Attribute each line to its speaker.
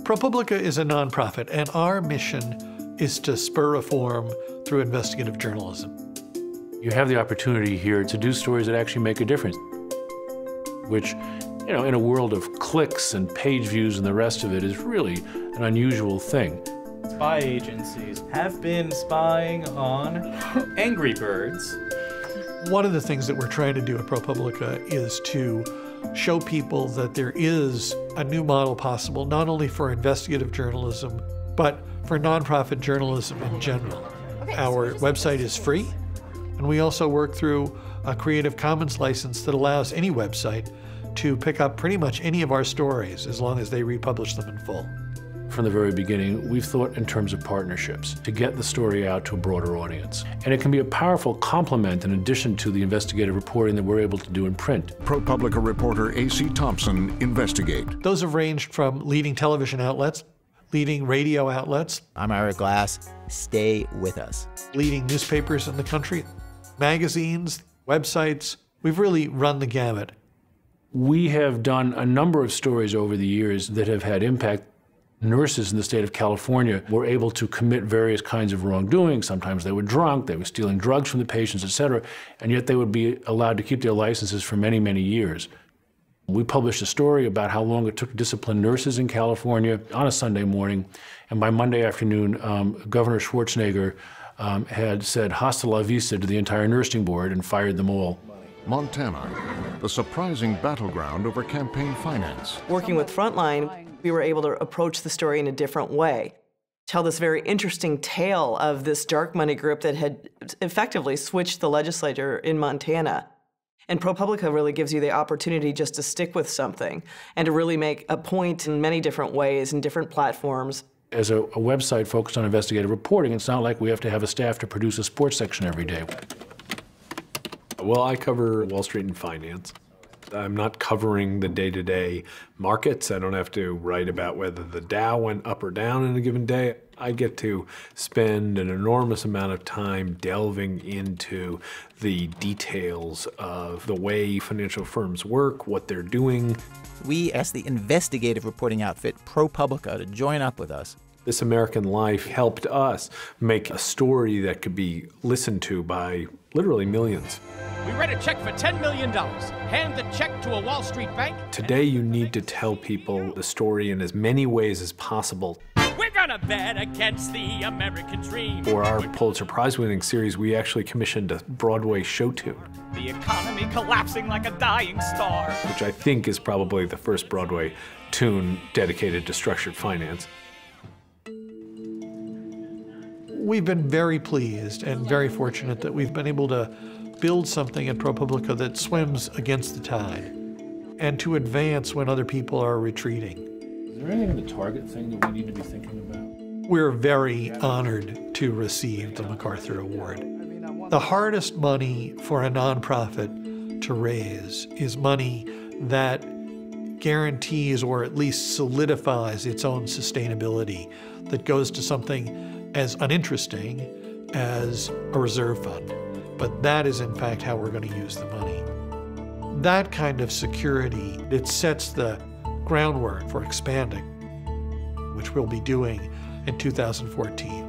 Speaker 1: ProPublica is a nonprofit, and our mission is to spur reform through investigative journalism.
Speaker 2: You have the opportunity here to do stories that actually make a difference, which, you know, in a world of clicks and page views and the rest of it is really an unusual thing.
Speaker 3: Spy agencies have been spying on Angry Birds.
Speaker 1: One of the things that we're trying to do at ProPublica is to show people that there is a new model possible, not only for investigative journalism, but for nonprofit journalism in general. Our website is free, and we also work through a Creative Commons license that allows any website to pick up pretty much any of our stories as long as they republish them in full.
Speaker 2: From the very beginning, we've thought in terms of partnerships to get the story out to a broader audience. And it can be a powerful complement in addition to the investigative reporting that we're able to do in print.
Speaker 4: ProPublica reporter A.C. Thompson investigate.
Speaker 1: Those have ranged from leading television outlets, leading radio outlets.
Speaker 5: I'm Ira Glass. Stay with us.
Speaker 1: Leading newspapers in the country, magazines, websites. We've really run the gamut.
Speaker 2: We have done a number of stories over the years that have had impact. Nurses in the state of California were able to commit various kinds of wrongdoing. Sometimes they were drunk, they were stealing drugs from the patients, etc., and yet they would be allowed to keep their licenses for many, many years. We published a story about how long it took to discipline nurses in California on a Sunday morning, and by Monday afternoon, Governor Schwarzenegger had said hasta la vista to the entire nursing board and fired them all.
Speaker 4: Montana, the surprising battleground over campaign finance.
Speaker 6: Working with Frontline, we were able to approach the story in a different way. Tell this very interesting tale of this dark money group that had effectively switched the legislature in Montana. And ProPublica really gives you the opportunity just to stick with something and to really make a point in many different ways and different platforms.
Speaker 2: As a website focused on investigative reporting, it's not like we have to have a staff to produce a sports section every day.
Speaker 7: Well, I cover Wall Street and finance. I'm not covering the day-to-day markets. I don't have to write about whether the Dow went up or down in a given day. I get to spend an enormous amount of time delving into the details of the way financial firms work, what they're doing.
Speaker 5: We asked the investigative reporting outfit ProPublica to join up with us.
Speaker 7: This American Life helped us make a story that could be listened to by literally millions.
Speaker 8: We write a check for $10 million. Hand the check to a Wall Street bank.
Speaker 7: Today, you need to tell people the story in as many ways as possible.
Speaker 8: We're gonna bet against the American dream.
Speaker 7: For our Pulitzer Prize-winning series, we actually commissioned a Broadway show tune.
Speaker 8: The economy collapsing like a dying star.
Speaker 7: Which I think is probably the first Broadway tune dedicated to structured finance.
Speaker 1: We've been very pleased and very fortunate that we've been able to build something at ProPublica that swims against the tide and to advance when other people are retreating.
Speaker 2: Is there anything in the Target thing that we need to be thinking about?
Speaker 1: We're very honored to receive the MacArthur Award. The hardest money for a nonprofit to raise is money that guarantees or at least solidifies its own sustainability, that goes to something as uninteresting as a reserve fund. But that is in fact how we're going to use the money. That kind of security, it sets the groundwork for expanding, which we'll be doing in 2014.